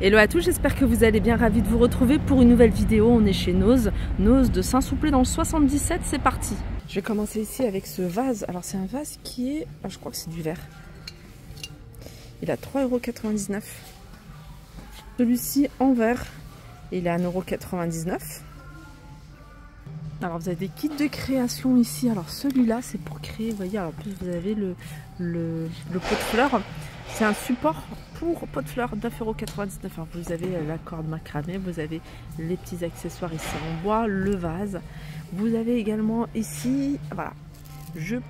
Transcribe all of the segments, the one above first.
Hello à tous, j'espère que vous allez bien, ravi de vous retrouver pour une nouvelle vidéo. On est chez Nose de Saint-Souplé dans le 77, c'est parti. Je vais commencer ici avec ce vase. Alors c'est un vase qui est, je crois que c'est du verre. Il a 3,99 €. Celui-ci en verre, il est à 1,99 €. Alors vous avez des kits de création ici. Alors celui-là c'est pour créer, vous voyez, alors en plus vous avez le pot de fleurs. C'est un support pour pot de fleurs d'1,99 €. Alors, vous avez la corde macramé, vous avez les petits accessoires ici en bois, le vase. Vous avez également ici, voilà, je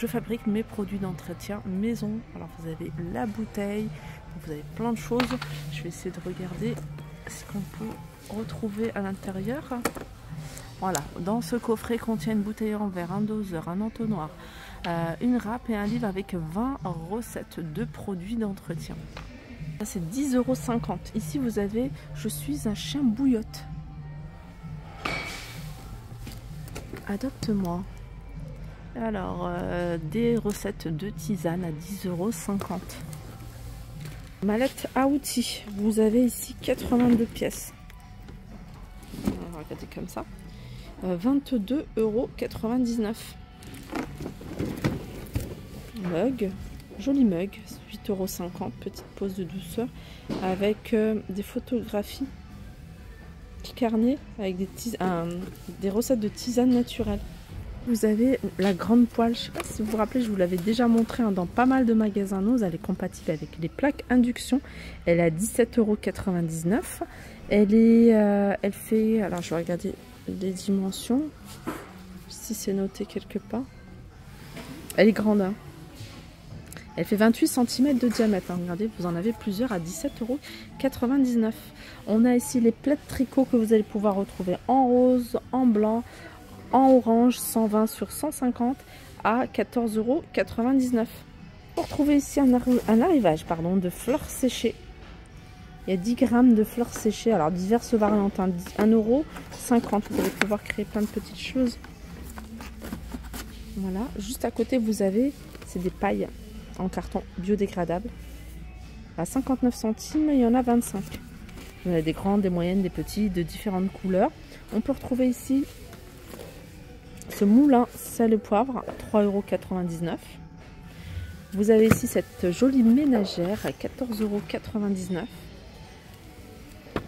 fabrique mes produits d'entretien maison. Alors vous avez la bouteille, vous avez plein de choses. Je vais essayer de regarder ce qu'on peut retrouver à l'intérieur. Voilà, dans ce coffret contient une bouteille en verre, un doseur, un entonnoir, une râpe et un livre avec 20 recettes de produits d'entretien. Ça c'est 10,50 €. Ici vous avez Je suis un chien bouillotte. Adopte-moi. Alors, des recettes de tisane à 10,50 €. Mallette à outils. Vous avez ici 82 pièces. On va regarder comme ça. 22,99 €. Mug, joli mug, 8,50 €, petite pause de douceur avec des photographies, petit carnet avec des recettes de tisane naturelle. Vous avez la grande poêle, je ne sais pas si vous vous rappelez, je vous l'avais déjà montré dans pas mal de magasins Nose. Elle est compatible avec les plaques induction. Elle est à 17,99 €. Elle fait, alors je vais regarder les dimensions, si c'est noté quelque part. Elle est grande, hein. Elle fait 28 cm de diamètre, hein. Regardez, vous en avez plusieurs à 17,99 €. On a ici les plaids tricot que vous allez pouvoir retrouver en rose, en blanc, en orange, 120 sur 150 à 14,99 €. Pour trouver ici un arrivage de fleurs séchées. Il y a 10 grammes de fleurs séchées, alors diverses variantes, 1,50 €. Vous allez pouvoir créer plein de petites choses. Voilà, juste à côté vous avez, c'est des pailles en carton biodégradable. À 59 centimes, il y en a 25. Il y en a des grandes, des moyennes, des petites, de différentes couleurs. On peut retrouver ici ce moulin sel et poivre, 3,99 €. Vous avez ici cette jolie ménagère à 14,99 €.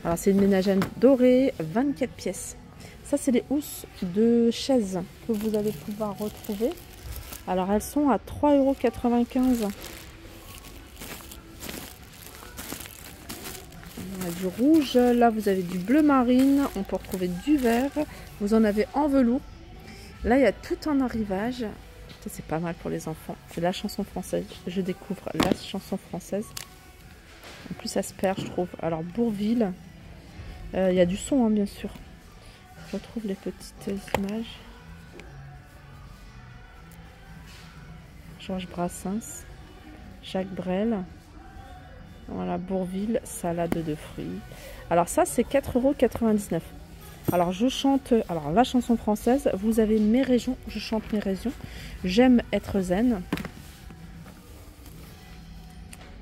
Alors c'est une ménagère dorée, 24 pièces. Ça c'est les housses de chaises que vous allez pouvoir retrouver. Alors elles sont à 3,95 €. On a du rouge, là vous avez du bleu marine, on peut retrouver du vert, vous en avez en velours. Là il y a tout en arrivage. Ça c'est pas mal pour les enfants, c'est la chanson française. Je découvre la chanson française. En plus ça se perd, je trouve. Alors Bourville, il y a du son, hein, bien sûr. Je retrouve les petites images. Georges Brassens, Jacques Brel. Voilà, Bourville, salade de fruits. Alors ça c'est 4,99 €. Alors je chante, alors la chanson française, vous avez Mes régions, je chante mes régions. J'aime être zen.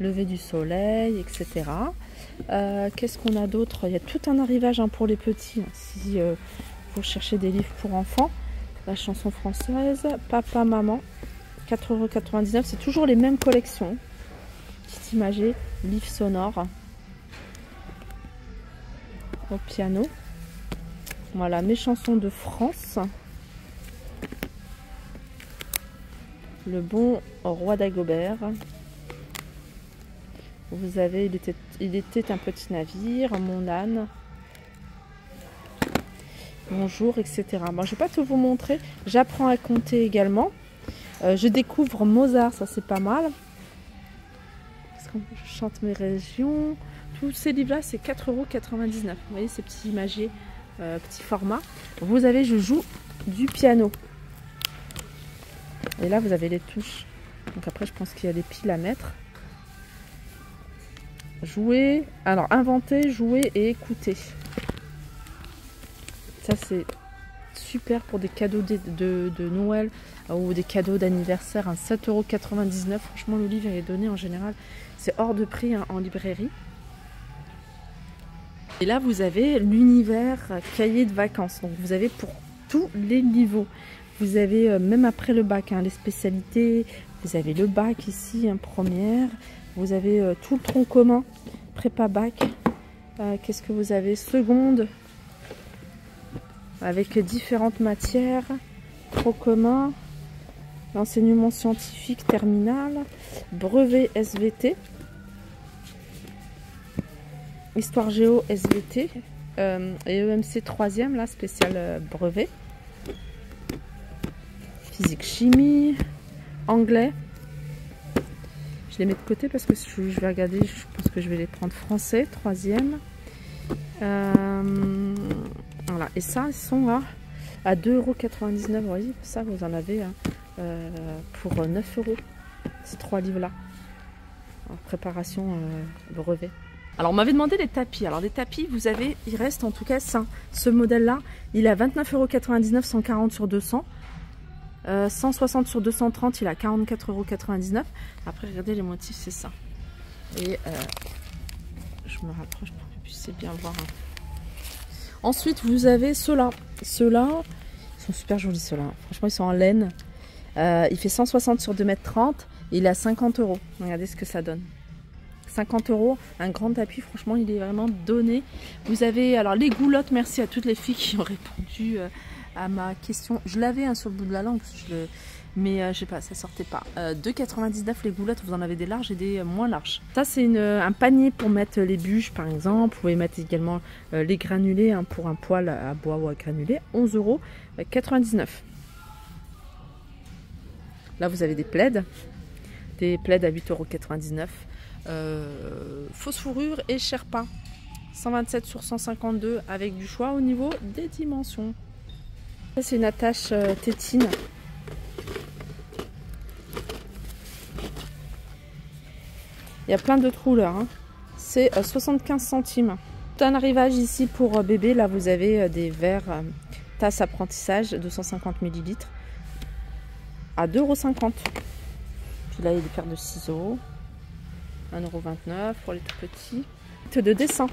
Lever du soleil, etc. Qu'est-ce qu'on a d'autre? Il y a tout un arrivage, hein, pour les petits, hein, si vous cherchez des livres pour enfants. La chanson française, Papa, Maman, 4,99 €. C'est toujours les mêmes collections. Petite imagée, livre sonore. Au piano. Voilà, mes chansons de France. Le bon roi d'Agobert. Vous avez il était un petit navire, Mon âne. Bonjour, etc. Bon, je ne vais pas tout vous montrer. J'apprends à compter également. Je découvre Mozart, ça c'est pas mal. Je chante mes régions. Tous ces livres-là, c'est 4,99 €. Vous voyez ces petits imagiers, petit format. Vous avez Je joue du piano. Et là, vous avez les touches. Donc après, je pense qu'il y a les piles à mettre. Jouer, alors inventer, jouer et écouter. Ça c'est super pour des cadeaux de Noël ou des cadeaux d'anniversaire, 7,99 €. Franchement le livre est donné en général, c'est hors de prix, hein, en librairie. Et là, vous avez l'univers cahier de vacances. Donc, vous avez pour tous les niveaux. Vous avez, même après le bac, hein, les spécialités. Vous avez le bac ici, première. Vous avez tout le tronc commun, prépa bac. Qu'est-ce que vous avez? Seconde, avec différentes matières. Tronc commun, l'enseignement scientifique terminal, brevet SVT. Histoire géo SVT et EMC 3e, là, spécial brevet. Physique chimie, anglais. Je les mets de côté parce que je vais regarder, je pense que je vais les prendre français, 3e. Voilà, et ça, ils sont à 2,99 €. Oui, ça, vous en avez pour 9 €. Ces 3 livres-là, en préparation brevet. Alors on m'avait demandé les tapis. Alors les tapis, vous avez, il reste en tout cas ça. Ce modèle-là, il est à 29,99 €, 140 sur 200. 160 sur 230, il est à 44,99 €. Après, regardez les motifs, c'est ça. Et je me rapproche pour que vous puissiez bien voir. Ensuite, vous avez ceux-là. Ceux-là, ils sont super jolis, ceux-là. Franchement, ils sont en laine. Il fait 160 sur 2,30 m. Il est à 50 €. Regardez ce que ça donne. 50 €, un grand tapis, franchement il est vraiment donné. Vous avez alors les goulottes, merci à toutes les filles qui ont répondu à ma question. Je l'avais sur le bout de la langue, mais je sais pas, ça sortait pas. 2,99 € les goulottes, vous en avez des larges et des moins larges. Ça c'est un panier pour mettre les bûches par exemple. Vous pouvez mettre également les granulés pour un poêle à bois ou à granulés. 11,99 €. Là vous avez des plaids à 8,99 €. Fausse fourrure et Sherpa 127 sur 152 avec du choix au niveau des dimensions. Ça c'est une attache tétine. Il y a plein d'autres couleurs, hein. C'est 75 centimes. Un arrivage ici pour bébé. Là vous avez des verres tasse apprentissage 250 ml à 2,50 €. Puis là il y a des paires de ciseaux 1,29 € pour les tout petits. Kit de dessin.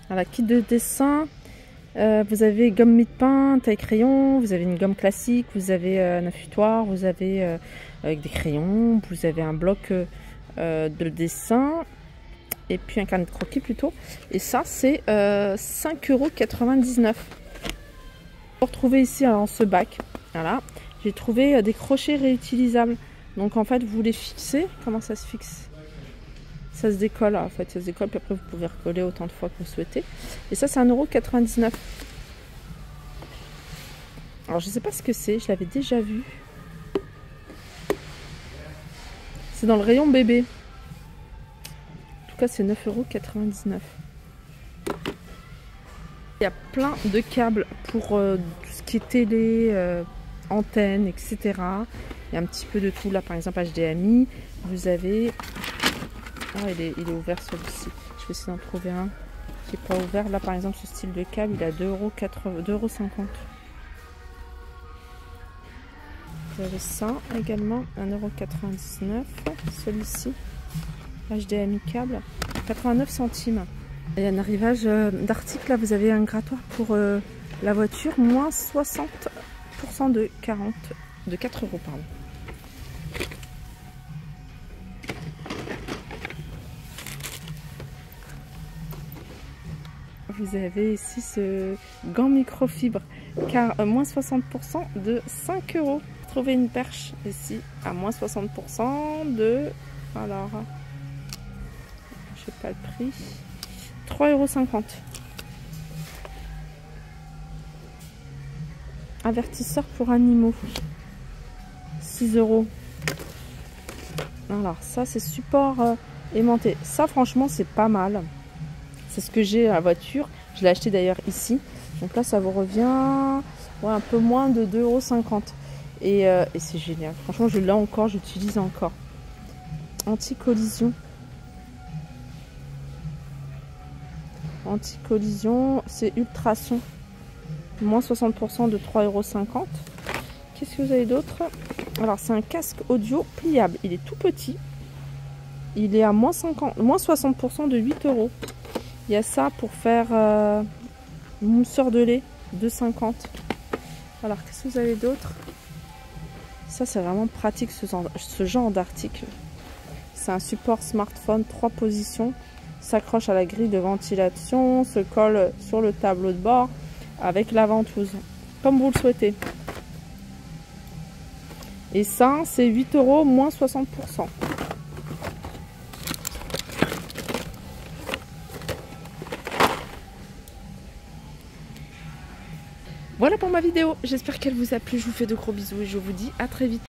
Voilà, kit de dessin. Vous avez gomme mie-de-pain, taille crayon. Vous avez une gomme classique. Vous avez un affutoir. Vous avez avec des crayons. Vous avez un bloc de dessin. Et puis un carnet de croquis plutôt. Et ça, c'est 5,99 €. Vous retrouvez ici dans ce bac. Voilà. J'ai trouvé des crochets réutilisables. Donc en fait, vous les fixez. Comment ça se fixe? Ça se décolle. En fait, ça se décolle. Puis après, vous pouvez recoller autant de fois que vous souhaitez. Et ça, c'est 1,99 €. Alors, je ne sais pas ce que c'est. Je l'avais déjà vu. C'est dans le rayon bébé. En tout cas, c'est 9,99 €. Il y a plein de câbles pour tout ce qui est télé, antenne, etc. Il y a un petit peu de tout là, par exemple HDMI. Vous avez... Ah, il est ouvert celui-ci. Je vais essayer d'en trouver un qui n'est pas ouvert. Là, par exemple, ce style de câble, il est à 2,50 €. Vous avez ça également, 1,99 €. Celui-ci, HDMI câble, 89 centimes. Il y a un arrivage d'articles. Là, vous avez un grattoir pour la voiture, moins 60% de 4 €, pardon. Vous avez ici ce gant microfibre, car moins 60% de 5 €. Trouvez une perche ici à moins 60% de... Alors, je sais pas le prix. 3,50 €. Avertisseur pour animaux. 6 €. Alors ça c'est support aimanté. Ça franchement c'est pas mal. C'est ce que j'ai à la voiture. Je l'ai acheté d'ailleurs ici. Donc là ça vous revient un peu moins de 2,50 €. Et c'est génial. Franchement je l'ai encore, j'utilise encore. Anti-collision. Anti-collision, c'est ultrason. Moins 60% de 3,50 €. Qu'est-ce que vous avez d'autre? Alors c'est un casque audio pliable. Il est tout petit. Il est à moins 60% de 8 €. Il y a ça pour faire mousseur de lait, 2,50 €. Alors, qu'est-ce que vous avez d'autre? Ça, c'est vraiment pratique, ce genre d'article. C'est un support smartphone, 3 positions. S'accroche à la grille de ventilation, se colle sur le tableau de bord avec la ventouse, comme vous le souhaitez. Et ça, c'est 8 €, moins 60%. Voilà pour ma vidéo. J'espère qu'elle vous a plu. Je vous fais de gros bisous et je vous dis à très vite.